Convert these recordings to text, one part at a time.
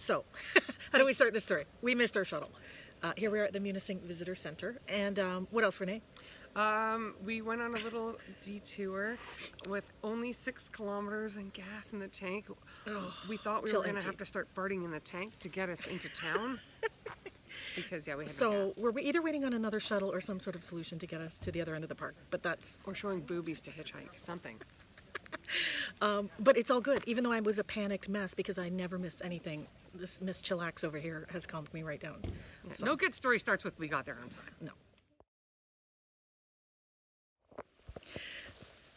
So, how do we start this story? We missed our shuttle. Here we are at the Munising Visitor Center. And what else, Renee? We went on a little detour with only 6 kilometers and gas in the tank. We thought we were going to have to start farting in the tank to get us into town. Because, yeah, we had no gas. So, we're either waiting on another shuttle or some sort of solution to get us to the other end of the park. But that's... Or showing boobies to hitchhike, something. But it's all good, even though I was a panicked mess because I never missed anything. This Miss Chillax over here has calmed me right down. Yeah, so. No good story starts with we got there on time. No.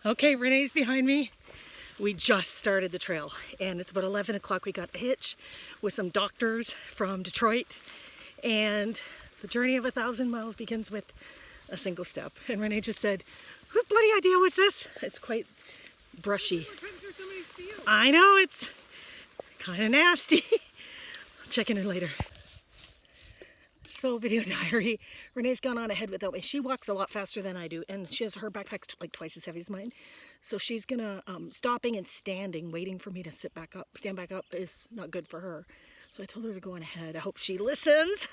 Okay, Renee's behind me. We just started the trail and it's about 11 o'clock. We got a hitch with some doctors from Detroit, and the journey of 1,000 miles begins with a single step. And Renee just said, whose bloody idea was this? It's quite brushy. I know, it's kind of nasty. I'll check in later. So, video diary. Renee's gone on ahead without me. She walks a lot faster than I do, and her backpack's like twice as heavy as mine. So she's gonna, stopping and standing, waiting for me to stand back up is not good for her. So I told her to go on ahead. I hope she listens.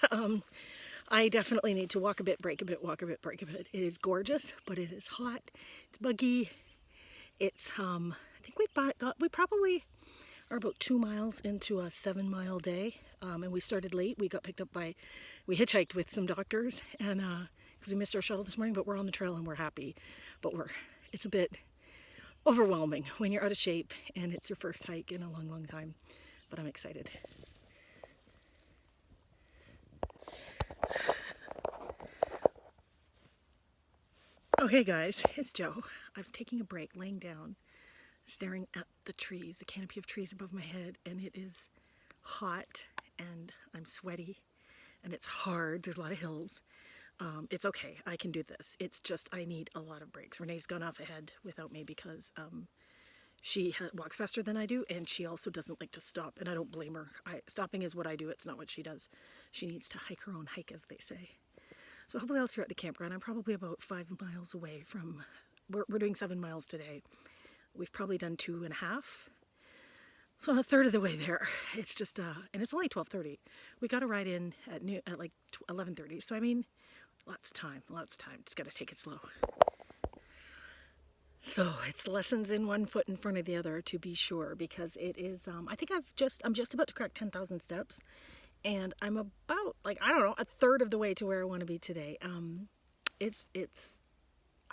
I definitely need to walk a bit, break a bit, walk a bit, break a bit. It is gorgeous, but it is hot. It's buggy. It's, I think we probably are about 2 miles into a 7-mile day, and we started late. We got picked up we hitchhiked with some doctors, and because we missed our shuttle this morning, but we're on the trail and we're happy. But it's a bit overwhelming when you're out of shape and it's your first hike in a long, long time, but I'm excited. Okay guys, it's Joe. I'm taking a break, laying down, staring at the trees, the canopy of trees above my head, and it is hot and I'm sweaty and it's hard. There's a lot of hills. It's okay, I can do this. It's just I need a lot of breaks. Renee's gone off ahead without me because she walks faster than I do, and she also doesn't like to stop, and I don't blame her. Stopping is what I do, it's not what she does. She needs to hike her own hike, as they say. So hopefully I'll see her at the campground. I'm probably about 5 miles away from, we're doing 7 miles today. We've probably done 2.5. So I'm a third of the way there. It's just, and it's only 12:30. We got to ride in at like 11:30. So I mean, lots of time. Just got to take it slow. So it's lessons in one foot in front of the other, to be sure, because it is, I think I'm just about to crack 10,000 steps. And I'm about, like, I don't know, a third of the way to where I want to be today. I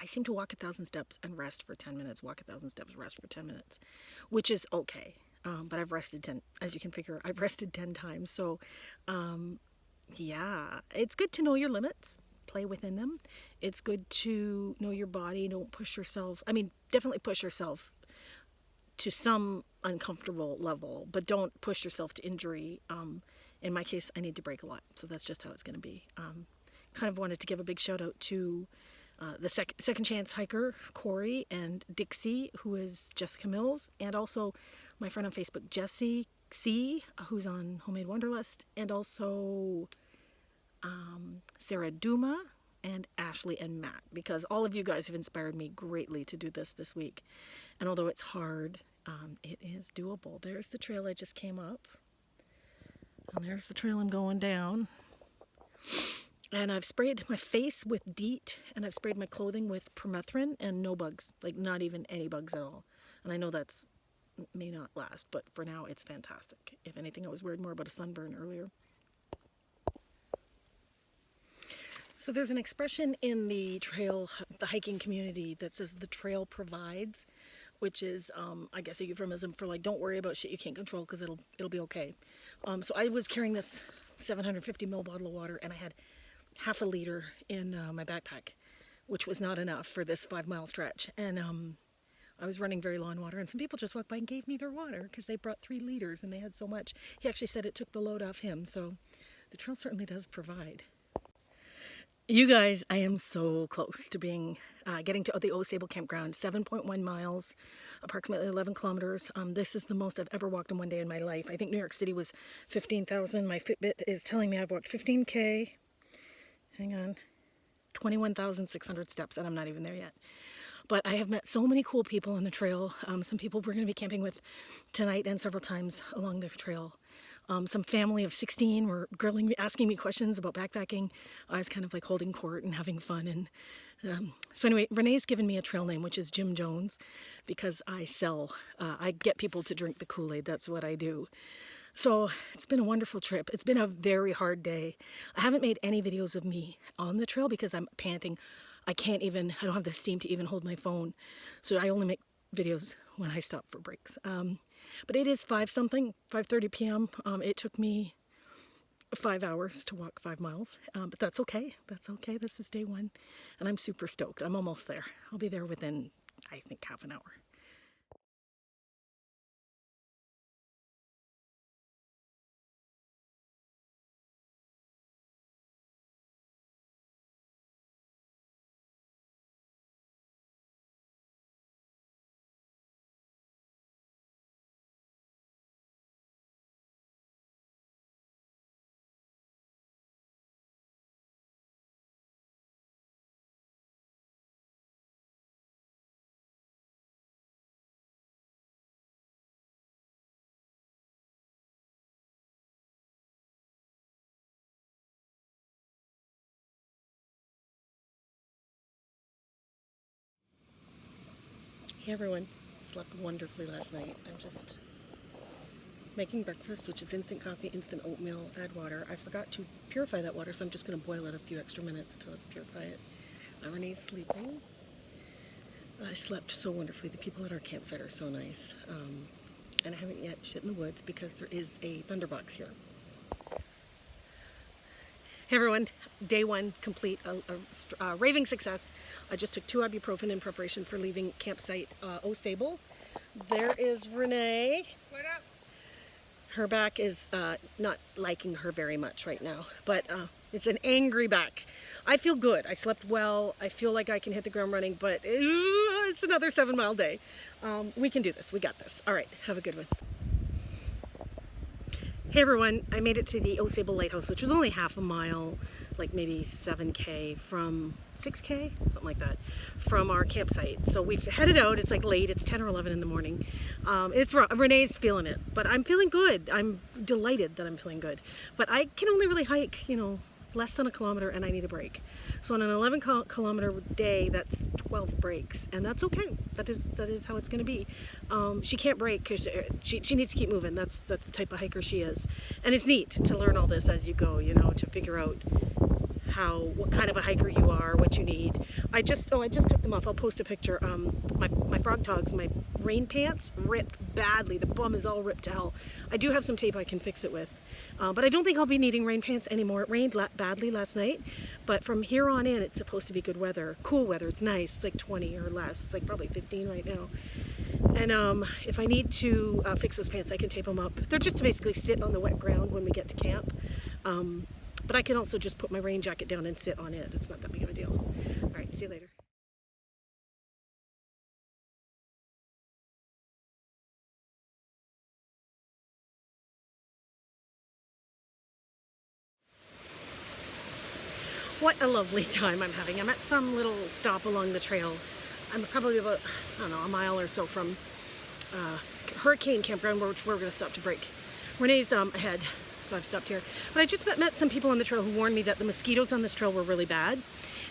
seem to walk 1,000 steps and rest for 10 minutes, walk 1,000 steps, rest for 10 minutes, which is okay. But I've rested 10, as you can figure, I've rested 10 times. So, yeah, it's good to know your limits, play within them. It's good to know your body, don't push yourself. I mean, definitely push yourself to some uncomfortable level, but don't push yourself to injury. In my case, I need to break a lot, so that's just how it's going to be. Kind of wanted to give a big shout out to the second chance hiker, Corey, and Dixie, who is Jessica Mills, and also my friend on Facebook, Jessie C, who's on Homemade Wanderlust, and also Sarah Duma, and Ashley and Matt, because all of you guys have inspired me greatly to do this week. And although it's hard, it is doable. There's the trail I just came up. And there's the trail I'm going down. And I've sprayed my face with DEET, and I've sprayed my clothing with permethrin, and no bugs. Like, not even any bugs at all. And I know that's may not last, but for now it's fantastic. If anything, I was worried more about a sunburn earlier. So there's an expression in the hiking community that says the trail provides, which is, I guess, a euphemism for, like, don't worry about shit you can't control because it'll be okay. So I was carrying this 750 ml bottle of water, and I had half a liter in my backpack, which was not enough for this 5-mile stretch. And I was running very low on water, and some people just walked by and gave me their water because they brought 3 liters and they had so much. He actually said it took the load off him, so the trail certainly does provide. You guys, I am so close to getting to the Osable campground. 7.1 miles, approximately 11 kilometers. This is the most I've ever walked in one day in my life. I think New York City was 15,000. My Fitbit is telling me I've walked 15K. Hang on. 21,600 steps, and I'm not even there yet. But I have met so many cool people on the trail. Some people we're going to be camping with tonight and several times along the trail. Some family of 16 were grilling me, asking me questions about backpacking. I was kind of like holding court and having fun. And so anyway, Renee's given me a trail name, which is Jim Jones, because I get people to drink the Kool-Aid. That's what I do. So it's been a wonderful trip. It's been a very hard day. I haven't made any videos of me on the trail because I'm panting. I don't have the steam to even hold my phone. So I only make videos when I stop for breaks. But it is 5:30 p.m. It took me 5 hours to walk 5 miles, but that's okay. That's okay. This is day one, and I'm super stoked. I'm almost there. I'll be there within, I think, half an hour. Hey everyone, slept wonderfully last night. I'm just making breakfast, which is instant coffee, instant oatmeal, add water. I forgot to purify that water, so I'm just going to boil it a few extra minutes to purify it. Renee's sleeping. I slept so wonderfully. The people at our campsite are so nice. And I haven't yet shit in the woods because there is a thunderbox here. Hey everyone, day one complete, a raving success. I just took 2 ibuprofen in preparation for leaving campsite Au Sable. There is Renee. What up? Her back is not liking her very much right now, but it's an angry back. I feel good. I slept well. I feel like I can hit the ground running, but it's another 7-mile day. We can do this. We got this. All right, have a good one. Hey everyone, I made it to the Au Sable Lighthouse, which was only half a mile, like maybe 7K from 6K, something like that, from our campsite. So we've headed out. It's like late. It's 10 or 11 in the morning. Renee's feeling it, but I'm feeling good. I'm delighted that I'm feeling good. But I can only really hike, less than a kilometer, and I need a break. So on an 11-kilometer day, that's 12 breaks, and that's okay. That is how it's going to be. She can't break because she needs to keep moving. That's the type of hiker she is, and it's neat to learn all this as you go. To figure out what kind of a hiker you are, what you need. I just took them off. I'll post a picture. My frog togs, my rain pants ripped badly. The bum is all ripped to hell. I do have some tape I can fix it with. But I don't think I'll be needing rain pants anymore. It rained badly last night, but from here on in, it's supposed to be good weather, cool weather. It's nice. It's like 20 or less. It's like probably 15 right now. And if I need to fix those pants, I can tape them up. They're just to basically sit on the wet ground when we get to camp. But I can also just put my rain jacket down and sit on it. It's not that big of a deal. All right, see you later. What a lovely time I'm having. I'm at some little stop along the trail. I'm probably about, a mile or so from Hurricane Campground, which we're going to stop to break. Renee's ahead, so I've stopped here. But I just met some people on the trail who warned me that the mosquitoes on this trail were really bad.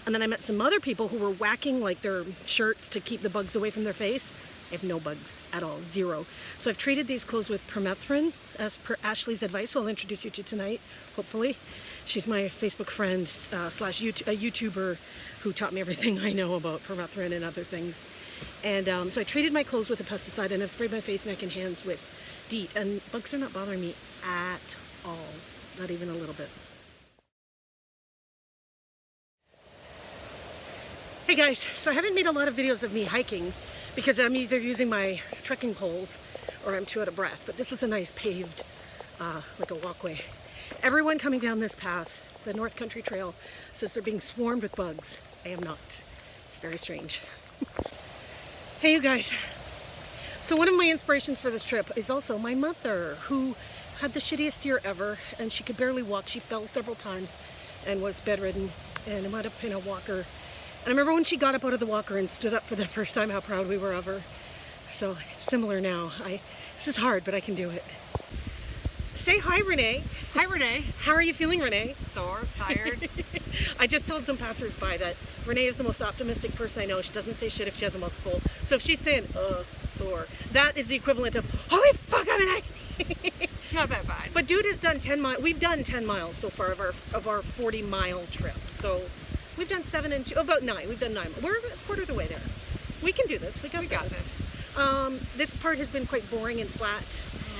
And then I met some other people who were whacking like their shirts to keep the bugs away from their face. I have no bugs at all, 0. So I've treated these clothes with permethrin as per Ashley's advice, who I'll introduce you to tonight, hopefully. She's my Facebook friend slash a YouTuber who taught me everything I know about permethrin and other things. And so I treated my clothes with a pesticide, and I've sprayed my face, neck, and hands with DEET, and bugs are not bothering me at all, not even a little bit. Hey guys, so I haven't made a lot of videos of me hiking because I'm either using my trekking poles or I'm too out of breath, but this is a nice paved, like a walkway. Everyone coming down this path, the North Country Trail, says they're being swarmed with bugs. I am not. It's very strange. Hey you guys. So one of my inspirations for this trip is also my mother, who had the shittiest year ever, and she could barely walk. She fell several times and was bedridden and wound up in a walker. And I remember when she got up out of the walker and stood up for the first time, how proud we were of her. So it's similar now. This is hard, but I can do it. Say hi, Renee. Hi, Renee. How are you feeling, Renee? Sore, tired. I just told some passersby that Renee is the most optimistic person I know. She doesn't say shit if she has a mouthful. So if she's saying, sore, that is the equivalent of, holy fuck, I'm in agony. It's not that bad. But dude has done 10 miles. We've done 10 miles so far of our 40-mile trip. So we've done 7 and 2, about 9. We've done 9. We're a quarter of the way there. We can do this. We got this. This part has been quite boring and flat.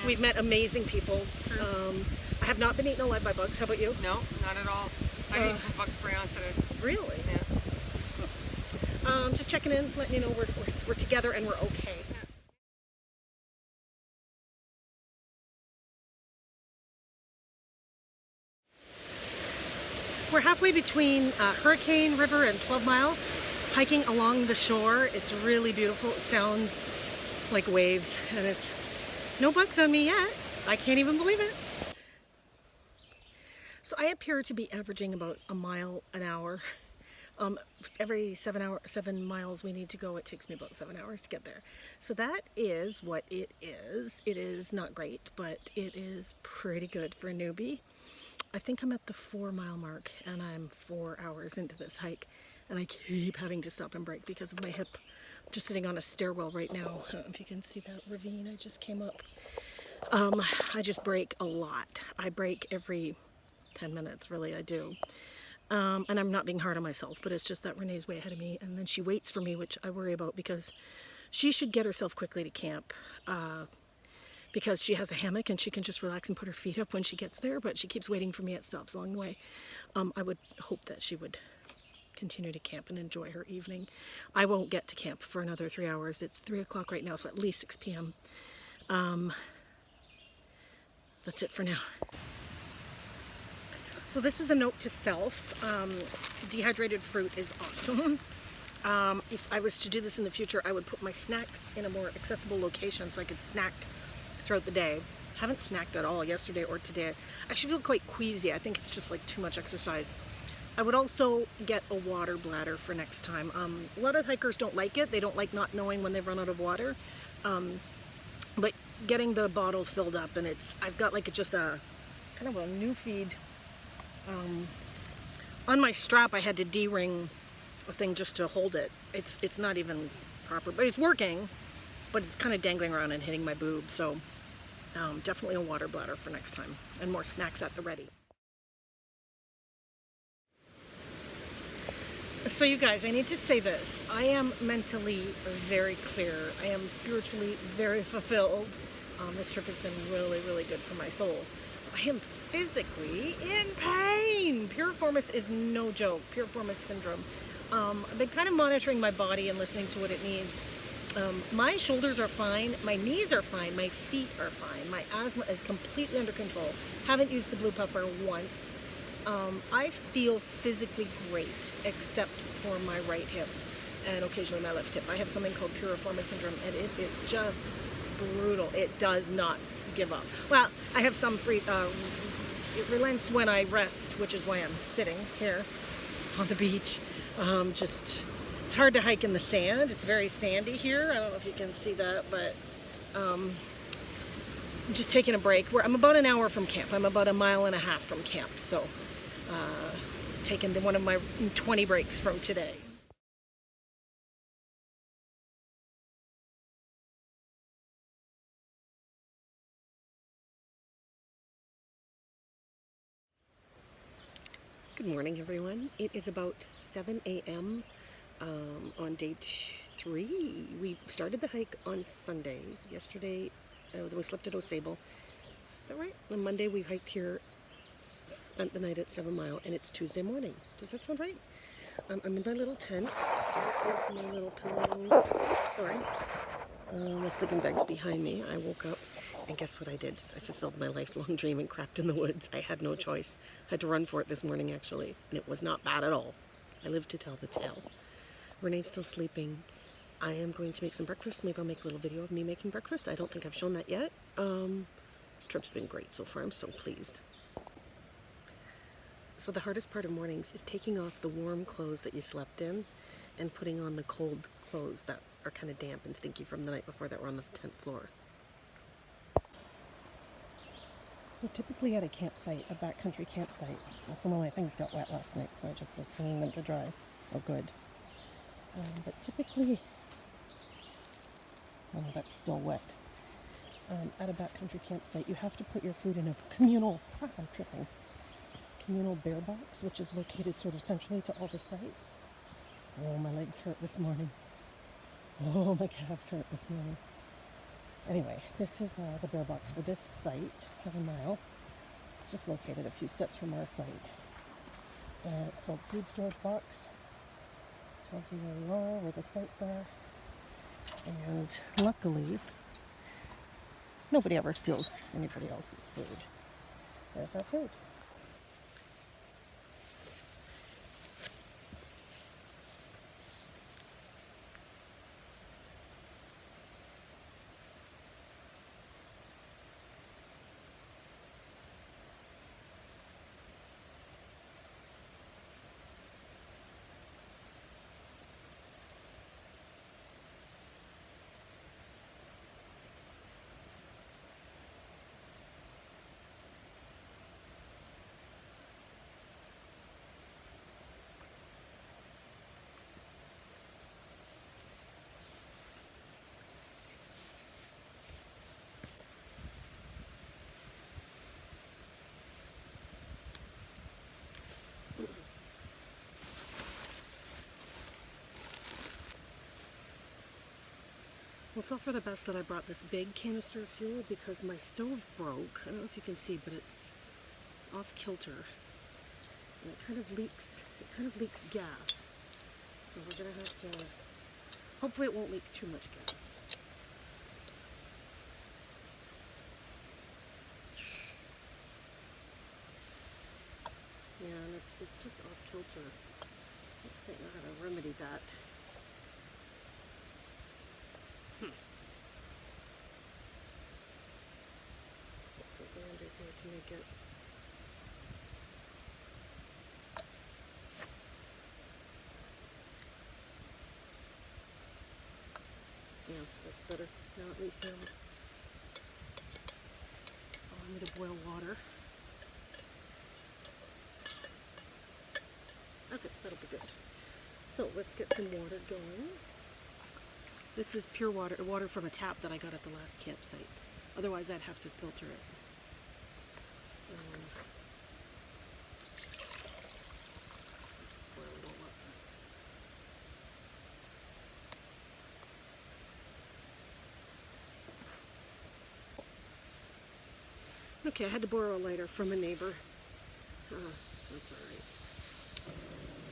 Yeah. We've met amazing people. True. I have not been eaten alive by bugs. How about you? No, not at all. I didn't put bug spray on today. Really? Yeah. Just checking in, letting you know we're together and we're okay. We're halfway between Hurricane River and 12 Mile, hiking along the shore. It's really beautiful. It sounds like waves, and it's no bugs on me yet. I can't even believe it. So I appear to be averaging about a mile an hour. Every 7 miles we need to go, it takes me about 7 hours to get there. So that is what it is. It is not great, but it is pretty good for a newbie. I think I'm at the 4-mile mark, and I'm 4 hours into this hike, and I keep having to stop and break because of my hip. I'm just sitting on a stairwell right now. I don't know if you can see that ravine I just came up. I just break a lot. I break every 10 minutes, really, I do. And I'm not being hard on myself, but it's just that Renee's way ahead of me, and then she waits for me, which I worry about because she should get herself quickly to camp. Because she has a hammock and she can just relax and put her feet up when she gets there, but she keeps waiting for me at stops along the way. I would hope that she would continue to camp and enjoy her evening. I won't get to camp for another 3 hours. It's 3 o'clock right now, so at least 6 p.m. That's it for now. So this is a note to self. Dehydrated fruit is awesome. If I was to do this in the future, I would put my snacks in a more accessible location so I could snack throughout the day. Haven't snacked at all yesterday or today. I actually feel quite queasy. I think it's just like too much exercise. I would also get a water bladder for next time. A lot of hikers don't like it. They don't like not knowing when they've run out of water. But getting the bottle filled up, and I've got like just a kind of a new feed. On my strap I had to D-ring a thing just to hold it. It's not even proper, but it's working, but it's kind of dangling around and hitting my boob. So definitely a water bladder for next time, and more snacks at the ready. So you guys, I need to say this. I am mentally very clear. I am spiritually very fulfilled. This trip has been really, really good for my soul. I am physically in pain. Piriformis is no joke. Piriformis syndrome. I've been kind of monitoring my body and listening to what it needs. My shoulders are fine, my knees are fine, my feet are fine, my asthma is completely under control. Haven't used the blue pepper once. I feel physically great except for my right hip and occasionally my left hip. I have something called piriformis syndrome, and it is just brutal. It does not give up. Well, I have some free, it relents when I rest, which is why I'm sitting here on the beach. It's hard to hike in the sand. It's very sandy here. I don't know if you can see that, but I'm just taking a break. I'm about an hour from camp. I'm about 1.5 miles from camp, so taking one of my 20 breaks from today. Good morning, everyone. It is about 7 a.m. On day 3. We started the hike on Sunday. Yesterday, we slept at Osable. Is that right? On Monday, we hiked here, spent the night at 7 Mile, and it's Tuesday morning. Does that sound right? I'm in my little tent. There is my little pillow. Sorry. My sleeping bag's behind me. I woke up, and guess what I did? I fulfilled my lifelong dream and crapped in the woods. I had no choice. I had to run for it this morning, actually, and it was not bad at all. I lived to tell the tale. Renee's still sleeping. I am going to make some breakfast. Maybe I'll make a little video of me making breakfast. I don't think I've shown that yet. This trip's been great so far. I'm so pleased. So the hardest part of mornings is taking off the warm clothes that you slept in and putting on the cold clothes that are kind of damp and stinky from the night before that were on the tent floor. So typically at a campsite, a backcountry campsite, some of my things got wet last night, so I just was hanging them to dry. Oh, good. But typically, oh, that's still wet. At a backcountry campsite, you have to put your food in a communal, I'm tripping, communal bear box, which is located sort of centrally to all the sites. Oh, my legs hurt this morning. Oh, my calves hurt this morning. Anyway, this is the bear box for this site, 7 Mile. It's just located a few steps from our site. And it's called Food Storage Box. Tells you where you are, where the sites are. And luckily, nobody ever steals anybody else's food. There's our food. Well, it's all for the best that I brought this big canister of fuel because my stove broke. I don't know if you can see, but it's off kilter. And it kind of leaks gas. So we're gonna have to, hopefully it won't leak too much gas. Yeah, and it's just off kilter. I don't know how to remedy that. Put something under here to make it. Yeah, that's better. Now at least allow me to boil water. Okay, that'll be good. So let's get some water going. This is pure water from a tap that I got at the last campsite. Otherwise, I'd have to filter it. Just boil it all up. Okay, I had to borrow a lighter from a neighbor. That's all right.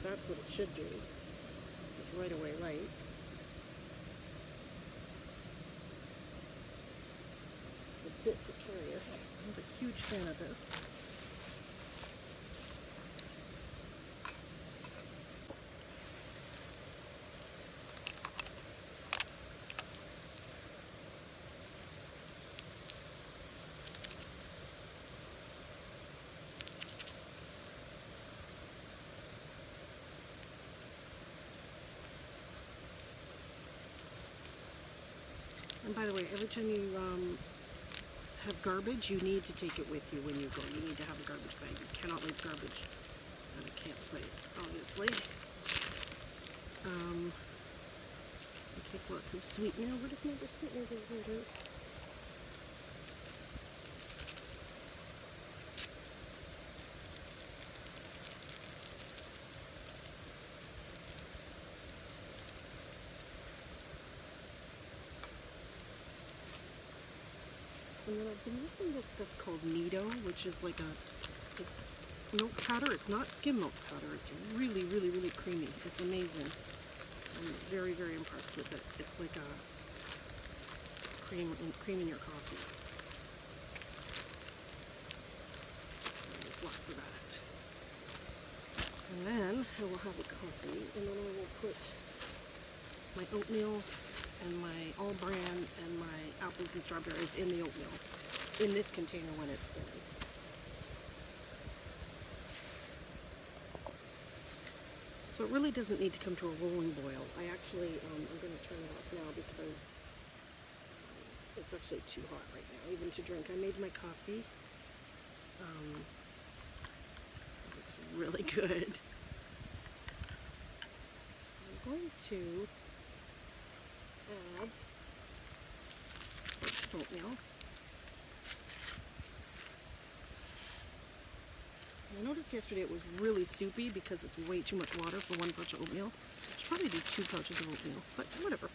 That's what it should do. It's right away light. It's a bit precarious. I'm a huge fan of this. And by the way, every time you have garbage, you need to take it with you when you go. You need to have a garbage bag. You cannot leave garbage at a campsite, obviously. I take lots of sweetener. Where did my sweetener go? Here it is. And then I've been using this stuff called Nido, which is like it's milk powder. It's not skim milk powder. It's really, really, really creamy. It's amazing. I'm very, very impressed with it. It's like a cream in your coffee. And there's lots of that. And then I will have a coffee, and then I will put my oatmeal and my all bran and my apples and strawberries in the oatmeal in this container when it's done. So it really doesn't need to come to a rolling boil. I actually, I'm going to turn it off now because it's actually too hot right now, even to drink. I made my coffee It looks really good. I'm going to add oatmeal. I noticed yesterday it was really soupy because it's way too much water for 1 pouch of oatmeal. I should probably do 2 pouches of oatmeal, but whatever.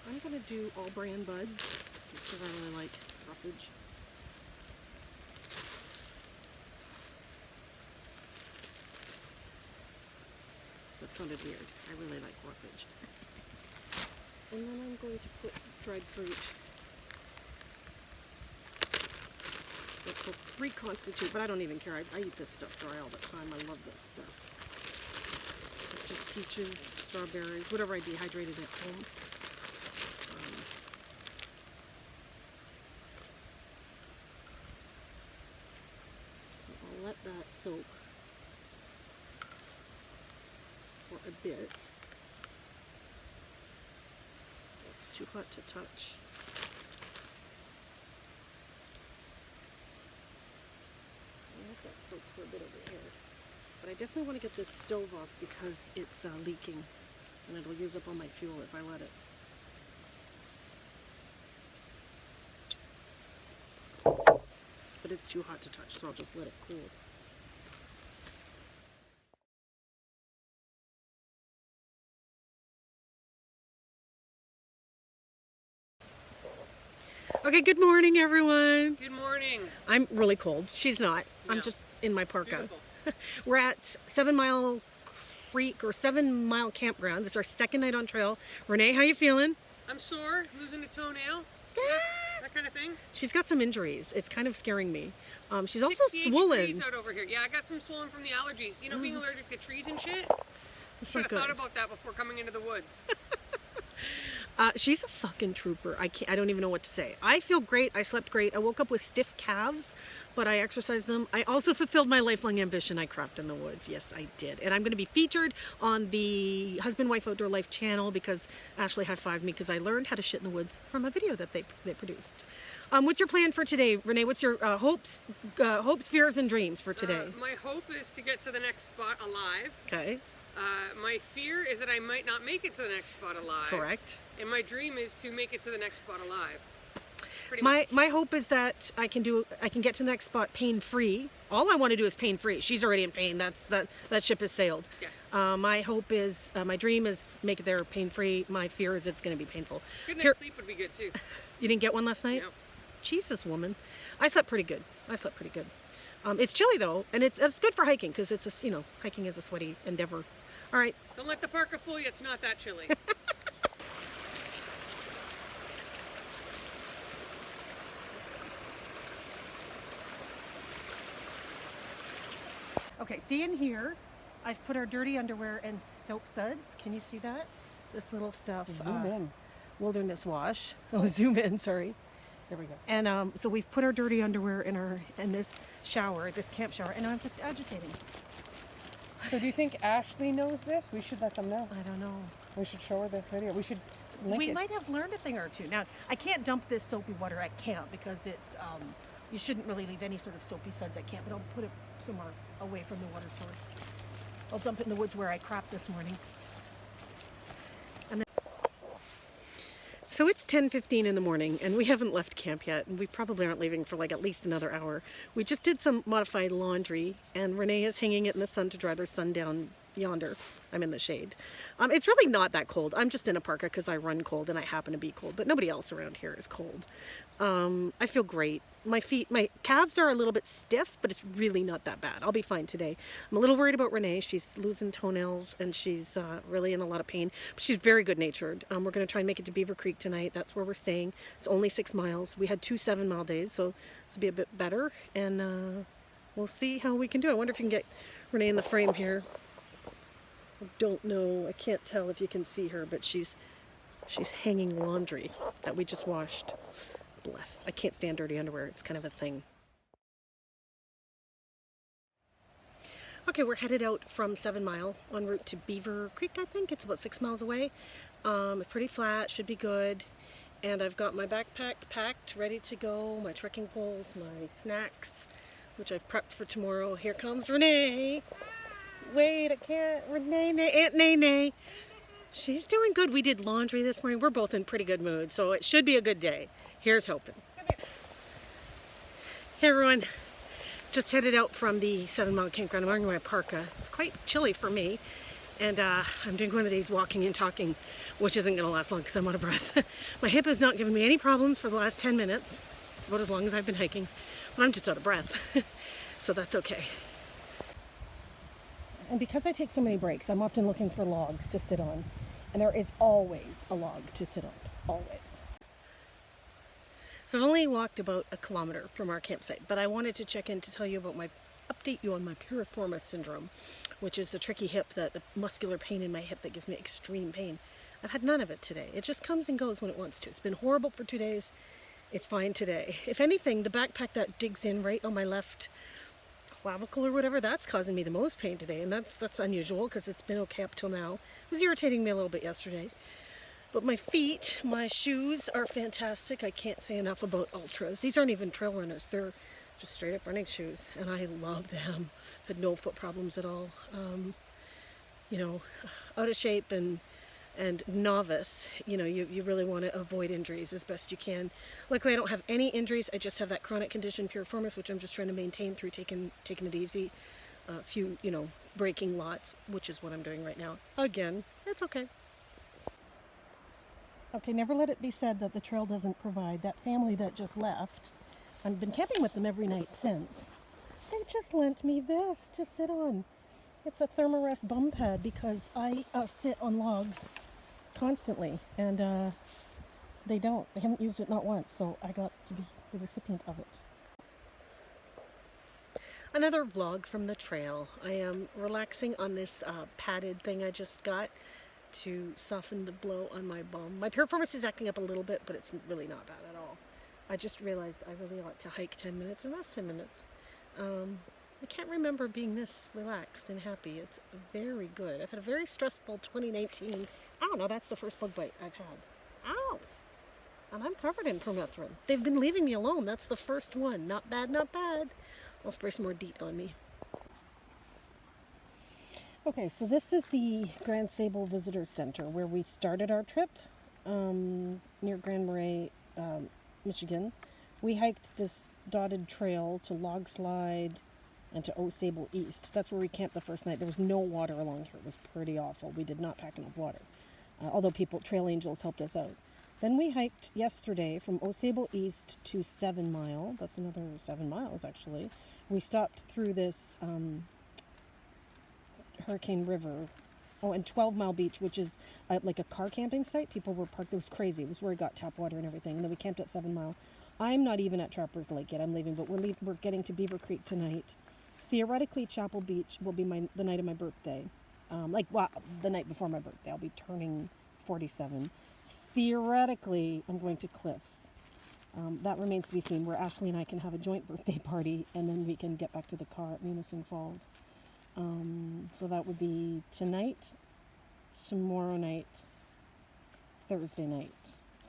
I'm going to do all bran buds because I really like roughage. That sounded weird. I really like roughage. And then I'm going to put dried fruit. It's called reconstitute, but I don't even care. I eat this stuff dry all the time. I love this stuff. It's just peaches, strawberries, whatever I dehydrated at home. So I'll let that soak for a bit. It's too hot to touch. That soak for a bit over here, but I definitely want to get this stove off because it's leaking and it'll use up all my fuel if I let it. But it's too hot to touch, so I'll just let it cool. Okay, good morning, everyone. Good morning. I'm really cold. She's not. I'm just in my parka. Beautiful. We're at 7 Mile Creek or 7 Mile Campground. This is our second night on trail. Renee, how you feeling? I'm sore, losing a toenail. Yeah, that kind of thing. She's got some injuries. It's kind of scaring me. She's also 68 swollen. degrees out over here. Yeah, I got some swollen from the allergies. You know, being allergic to trees and shit. It's Should not have thought good. about that before coming into the woods. She's a fucking trooper. I don't even know what to say. I feel great. I slept great. I woke up with stiff calves, but I exercised them. I also fulfilled my lifelong ambition. I crapped in the woods. Yes, I did. And I'm going to be featured on the Husband Wife Outdoor Life channel because Ashley high-fived me because I learned how to shit in the woods from a video that they produced. What's your plan for today, Renee? What's your hopes, fears, and dreams for today? My hope is to get to the next spot alive. Okay. My fear is that I might not make it to the next spot alive. Correct. And my dream is to make it to the next spot alive. Pretty much. My hope is that I can get to the next spot pain-free. All I want to do is pain-free. She's already in pain. That ship has sailed. Yeah. My hope is, my dream is make it there pain-free. My fear is it's going to be painful. Good night's sleep would be good too. You didn't get one last night? No. Jesus, woman. I slept pretty good. It's chilly though, and it's good for hiking because it's hiking is a sweaty endeavor. All right. Don't let the parka fool you. It's not that chilly. Okay, see in here, I've put our dirty underwear and soap suds. Can you see that? This little stuff. Zoom in. Wilderness wash. Oh, zoom in, sorry. There we go. And so we've put our dirty underwear in this shower, this camp shower, and I'm just agitating. So do you think Ashley knows this? We should let them know. I don't know. We should show her this video. We should link We it. might have learned a thing or two. Now, I can't dump this soapy water at camp because it's, you shouldn't really leave any sort of soapy suds at camp, but I'll put it somewhere away from the water source. I'll dump it in the woods where I crapped this morning. So it's 10:15 in the morning and we haven't left camp yet, and we probably aren't leaving for like at least another hour. We just did some modified laundry and Renee is hanging it in the sun to dry their sun down yonder. I'm in the shade. It's really not that cold. I'm just in a parka because I run cold and I happen to be cold, but nobody else around here is cold. I feel great. My calves are a little bit stiff, but it's really not that bad. I'll be fine today. I'm a little worried about Renee. She's losing toenails and she's really in a lot of pain, but she's very good natured. We're going to try and make it to Beaver Creek tonight. That's where we're staying. It's only 6 miles. We had 2 7-mile days, so this will be a bit better, and we'll see how we can do. I wonder if you can get Renee in the frame here. I don't know. I can't tell if you can see her, but she's hanging laundry that we just washed. Bless. I can't stand dirty underwear. It's kind of a thing. Okay, we're headed out from 7 Mile en route to Beaver Creek, I think. It's about 6 miles away. It's pretty flat, should be good. And I've got my backpack packed, ready to go, my trekking poles, my snacks. which I've prepped for tomorrow. Here comes Renee. Wait, I can't. Renee, Aunt Nene. She's doing good. We did laundry this morning. We're both in pretty good mood, so it should be a good day. Here's hoping. Hey everyone. Just headed out from the 7 Mile campground. I'm wearing my parka. It's quite chilly for me. And I'm doing one of these walking and talking, which isn't going to last long because I'm out of breath. My hip has not given me any problems for the last 10 minutes. It's about as long as I've been hiking. But I'm just out of breath. So that's okay. And because I take so many breaks, I'm often looking for logs to sit on. And there is always a log to sit on. Always. So I've only walked about a kilometer from our campsite, but I wanted to check in to tell you about update you on my piriformis syndrome, which is the tricky hip, the muscular pain in my hip that gives me extreme pain. I've had none of it today. It just comes and goes when it wants to. It's been horrible for 2 days. It's fine today. If anything, the backpack that digs in right on my left clavicle or whatever, that's causing me the most pain today, and that's unusual because it's been okay up till now. It was irritating me a little bit yesterday. But my feet, my shoes are fantastic. I can't say enough about Ultras. These aren't even trail runners. They're just straight up running shoes, and I love them. Had no foot problems at all. You know, out of shape and novice, you know, you really want to avoid injuries as best you can. Luckily, I don't have any injuries. I just have that chronic condition, piriformis, which I'm just trying to maintain through taking it easy. A few, you know, breaking lots, which is what I'm doing right now. Again, it's okay. Okay, never let it be said that the trail doesn't provide. That family that just left, I've been camping with them every night since. They just lent me this to sit on. It's a Thermarest bum pad because I sit on logs constantly, and they haven't used it not once, so I got to be the recipient of it. Another vlog from the trail. I am relaxing on this padded thing I just got to soften the blow on my bum. My piriformis is acting up a little bit, but it's really not bad at all. I just realized I really ought to hike 10 minutes or last 10 minutes. I can't remember being this relaxed and happy. It's very good. I've had a very stressful 2019. I don't know, that's the first bug bite I've had. Ow! And I'm covered in permethrin. They've been leaving me alone. That's the first one. Not bad, not bad. I'll spray some more DEET on me. Okay, so this is the Grand Sable Visitor Center where we started our trip near Grand Marais, Michigan. We hiked this dotted trail to Log Slide and to Au Sable East. That's where we camped the first night. There was no water along here. It was pretty awful. We did not pack enough water, although trail angels helped us out. Then we hiked yesterday from Au Sable East to 7 Mile. That's another 7 miles, actually. We stopped through this Hurricane River. Oh, and 12 Mile Beach, which is like a car camping site. People were parked. It was crazy. It was where we got tap water and everything. And then we camped at 7 Mile. I'm not even at Trappers Lake yet. I'm leaving, but we're getting to Beaver Creek tonight. Theoretically, Chapel Beach will be the night of my birthday. The night before my birthday. I'll be turning 47. Theoretically, I'm going to Cliffs. That remains to be seen, where Ashley and I can have a joint birthday party, and then we can get back to the car at Munising Falls. So that would be tonight, tomorrow night, Thursday night,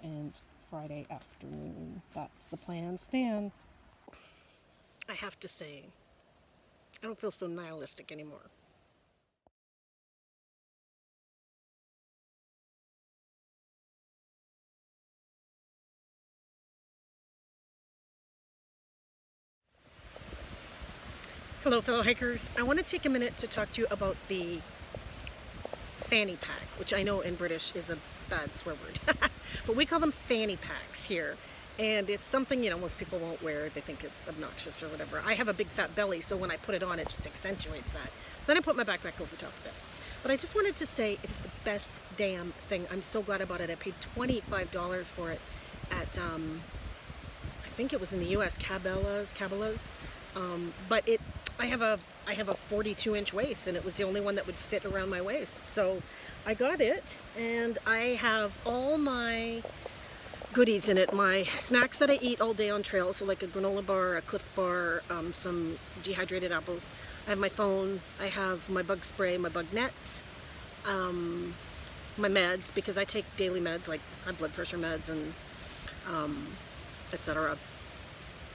and Friday afternoon. That's the plan. Stan? I have to say, I don't feel so nihilistic anymore. Hello, fellow hikers. I want to take a minute to talk to you about the fanny pack, which I know in British is a bad swear word, but we call them fanny packs here. And it's something, you know, most people won't wear. They think it's obnoxious or whatever. I have a big fat belly, so when I put it on, it just accentuates that. Then I put my backpack over top of it. But I just wanted to say it is the best damn thing. I'm so glad I bought it. I paid $25 for it at, I think it was in the US, Cabela's. But I have a 42-inch waist, and it was the only one that would fit around my waist. So I got it, and I have all my goodies in it. My snacks that I eat all day on trail, so like a granola bar, a Cliff Bar, some dehydrated apples. I have my phone, I have my bug spray, my bug net, my meds, because I take daily meds like high blood pressure meds and etc.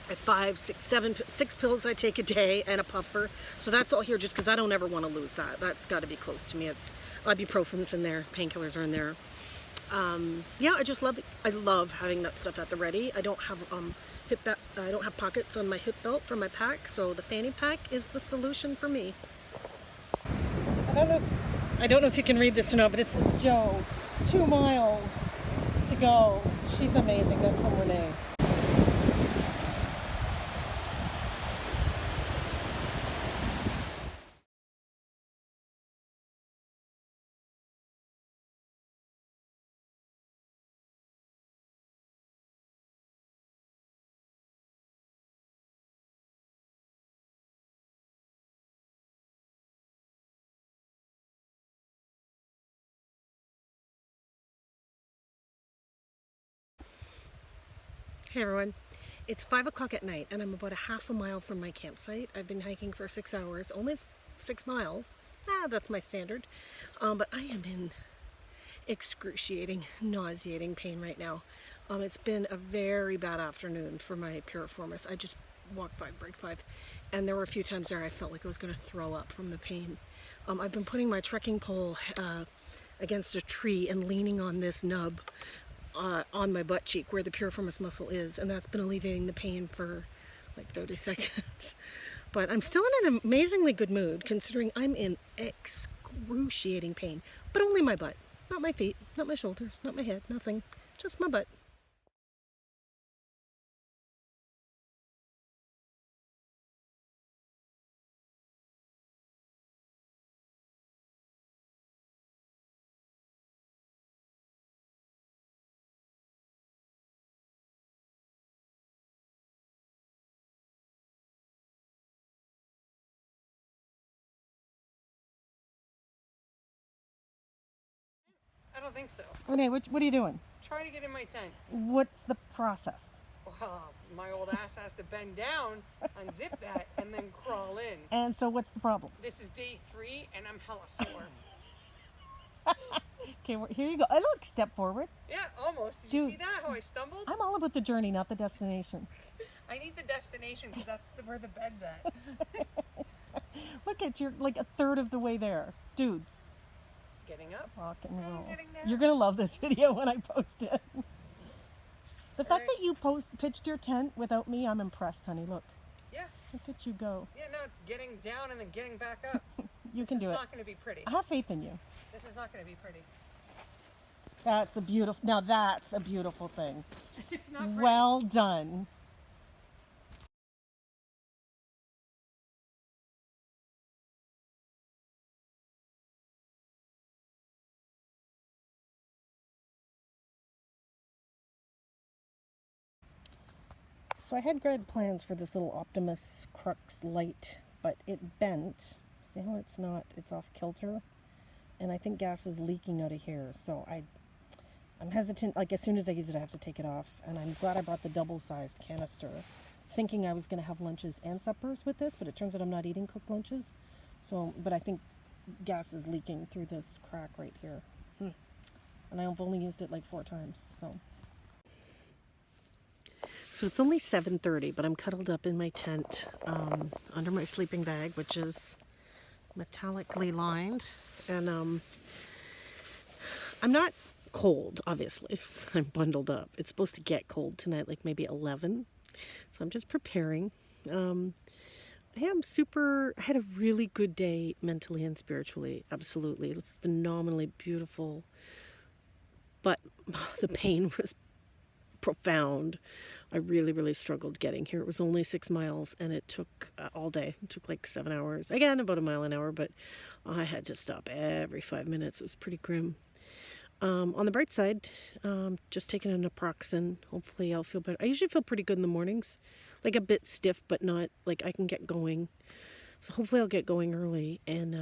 at 6 pills I take a day and a puffer. So that's all here just because I don't ever want to lose that. That's got to be close to me. It's ibuprofen's in there, painkillers are in there. Yeah, I just love it. I love having that stuff at the ready. I don't have I don't have pockets on my hip belt for my pack, so the fanny pack is the solution for me. I don't know if you can read this or not, but it says Joe, 2 miles to go. She's amazing. That's from Renee. Hey everyone, it's 5 o'clock at night and I'm about a half a mile from my campsite. I've been hiking for 6 hours, only 6 miles. That's my standard. But I am in excruciating, nauseating pain right now. It's been a very bad afternoon for my piriformis. I just walked 5, break 5, and there were a few times there I felt like I was going to throw up from the pain. I've been putting my trekking pole against a tree and leaning on this nub on my butt cheek where the piriformis muscle is, and that's been alleviating the pain for like 30 seconds. But I'm still in an amazingly good mood considering I'm in excruciating pain, but only my butt, not my feet, not my shoulders, not my head, nothing, just my butt. I don't think so. Renee, what are you doing? Try to get in my tent. What's the process? Well, my old ass has to bend down, unzip that, and then crawl in. And so what's the problem? This is day 3, and I'm hella sore. Okay, well, here you go. Look, step forward. Yeah, almost. Did you Dude, see that? How I stumbled? I'm all about the journey, not the destination. I need the destination because that's where the bed's at. Look at you're like a third of the way there. Dude, Getting up. rock and roll. getting there. You're going to love this video when I post it. The fact right. that you pitched your tent without me, I'm impressed, honey. Look. Yeah. Look at you go. Yeah, no, it's getting down and then getting back up. You can do This it. is not going to be pretty. I have faith in you. This is not going to be pretty. That's a beautiful, now that's a beautiful thing. It's not pretty. Well done. So I had great plans for this little Optimus Crux light, but it bent. See how it's off kilter? And I think gas is leaking out of here. So I'm hesitant, like as soon as I use it, I have to take it off. And I'm glad I brought the double-sized canister, thinking I was going to have lunches and suppers with this, but it turns out I'm not eating cooked lunches. So, but I think gas is leaking through this crack right here. And I've only used it like 4 times, so. So it's only 7:30, but I'm cuddled up in my tent under my sleeping bag, which is metallically lined. And I'm not cold, obviously. I'm bundled up. It's supposed to get cold tonight, like maybe 11. So I'm just preparing. I had a really good day mentally and spiritually. Absolutely. Phenomenally beautiful. But the pain was profound. I really, really struggled getting here. It was only 6 miles and it took all day. It took like 7 hours. Again, about a mile an hour, but I had to stop every 5 minutes. It was pretty grim. On the bright side, just taking an naproxen. Hopefully I'll feel better. I usually feel pretty good in the mornings. Like a bit stiff, but not like I can get going. So hopefully I'll get going early and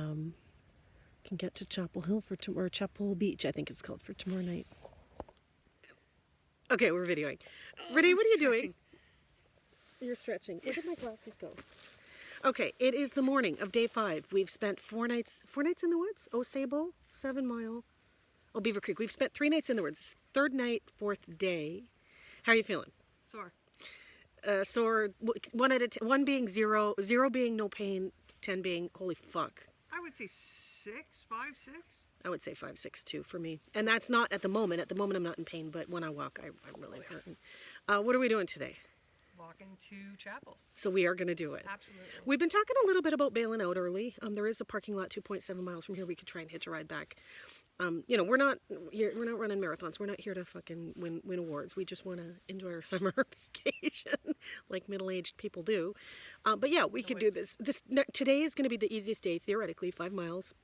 can get to Chapel Hill for tomorrow, Chapel Beach, I think it's called, for tomorrow night. Okay, we're videoing. Renee, what are you doing? You're stretching. Where did my glasses go? Okay, it is the morning of day 5. We've spent 4 nights in the woods. Osable, 7 Mile, Beaver Creek. We've spent 3 nights in the woods. 3rd night, 4th day. How are you feeling? Sore. sore, 1 out of 10, 1 being 0, 0 being no pain, 10 being holy fuck. I would say 6, 5, 6. I would say 5, 6 too for me. And that's not at the moment. At the moment I'm not in pain, but when I walk, I'm really hurting. What are we doing today? Walking to chapel. So we are going to do it. Absolutely. We've been talking a little bit about bailing out early. There is a parking lot 2.7 miles from here. We could try and hitch a ride back. You know, we're not running marathons. We're not here to fucking win awards. We just want to enjoy our summer vacation like middle-aged people do. But yeah, we could do this. Today is going to be the easiest day, theoretically, 5 miles.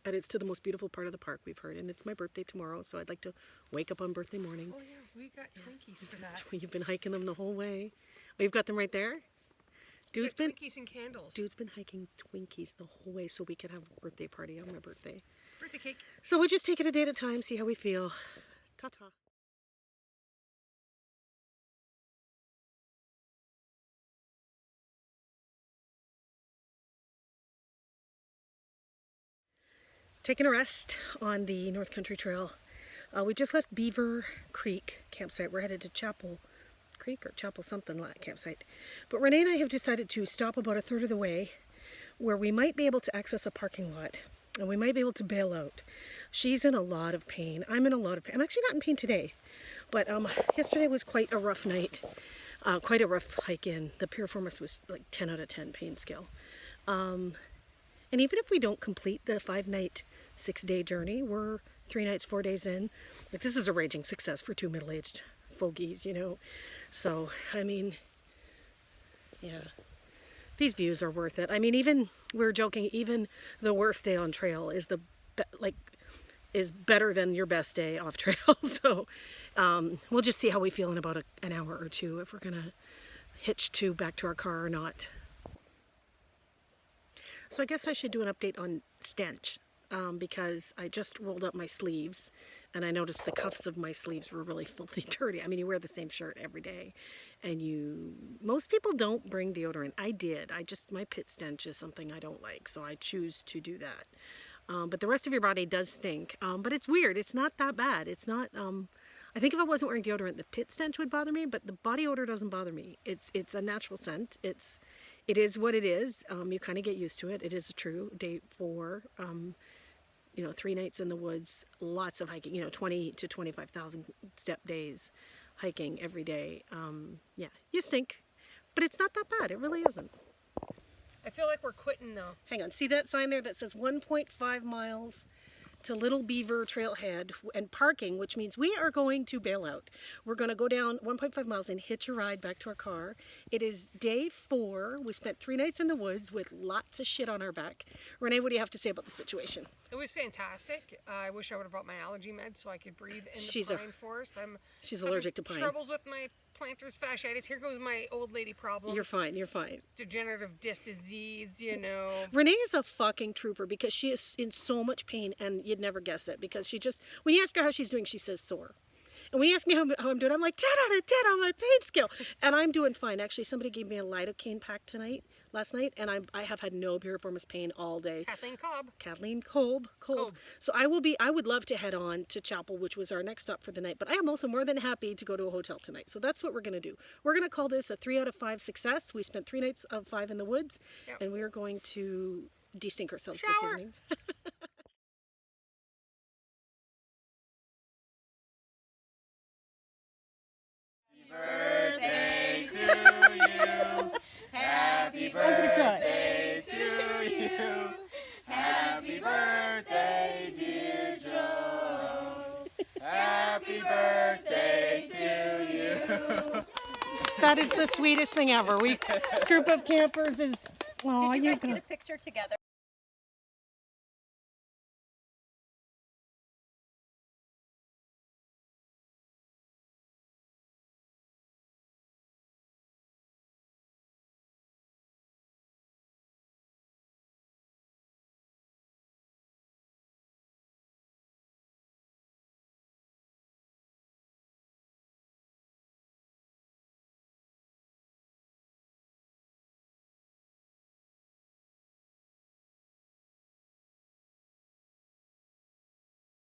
And it's to the most beautiful part of the park, we've heard. And it's my birthday tomorrow, so I'd like to wake up on birthday morning. Oh yeah, we got Twinkies for that. You've been hiking them the whole way. Oh, you've got them right there? Dude's been Twinkies and candles. Dude's been hiking Twinkies the whole way so we could have a birthday party on my birthday. Birthday cake. So we'll just take it a day at a time, see how we feel. Ta-ta. Taking a rest on the North Country Trail. We just left Beaver Creek campsite. We're headed to Chapel Creek or Chapel something like campsite. But Renee and I have decided to stop about a third of the way where we might be able to access a parking lot and we might be able to bail out. She's in a lot of pain. I'm in a lot of pain. I'm actually not in pain today, but yesterday was quite a rough night, quite a rough hike in. The piriformis was like 10 out of 10 pain scale. And even if we don't complete the 5-night, 6-day journey, we're 3 nights, 4 days in. Like, this is a raging success for 2 middle-aged fogies, you know. So, I mean, yeah, these views are worth it. I mean, even, we were joking, even the worst day on trail is is better than your best day off trail. So, we'll just see how we feel in about an hour or two, if we're gonna hitch back to our car or not. So I guess I should do an update on stench, because I just rolled up my sleeves and I noticed the cuffs of my sleeves were really filthy dirty. I mean, you wear the same shirt every day and most people don't bring deodorant. I did. My pit stench is something I don't like, so I choose to do that. But the rest of your body does stink. But it's weird. It's not that bad. It's not, I think if I wasn't wearing deodorant, the pit stench would bother me, but the body odor doesn't bother me. It's a natural scent. It is what it is. You kind of get used to it. It is true. Day 4, 3 nights in the woods, lots of hiking, 20 to 25,000 step days hiking every day. Yeah, you stink, but it's not that bad. It really isn't. I feel like we're quitting though. Hang on. See that sign there that says 1.5 miles to Little Beaver Trailhead and parking, which means we are going to bail out. We're going to go down 1.5 miles and hitch a ride back to our car. It is day 4. We spent 3 nights in the woods with lots of shit on our back. Renee, what do you have to say about the situation? It was fantastic. I wish I would have brought my allergy meds so I could breathe in the pine forest. She's allergic to pine. Troubles with my plantar fasciitis. Here goes my old lady problem. You're fine. You're fine. Degenerative disc disease, Renee is a fucking trooper because she is in so much pain, and you'd never guess it, because when you ask her how she's doing, she says sore. And when you ask me how I'm doing, I'm like 10 out of 10 on my pain scale. And I'm doing fine. Actually, somebody gave me a lidocaine pack last night, and I have had no piriformis pain all day. Kathleen Kolb. So I would love to head on to Chapel, which was our next stop for the night, but I am also more than happy to go to a hotel tonight. So that's what we're going to do. We're going to call this a 3 out of 5 success. We spent 3 nights of 5 in the woods, and we are going to de-stink ourselves this evening. Birthday to you. Happy birthday to you. Happy birthday, dear Joe. Happy birthday to you. That is the sweetest thing ever. This group of campers is. Did you guys get a picture together?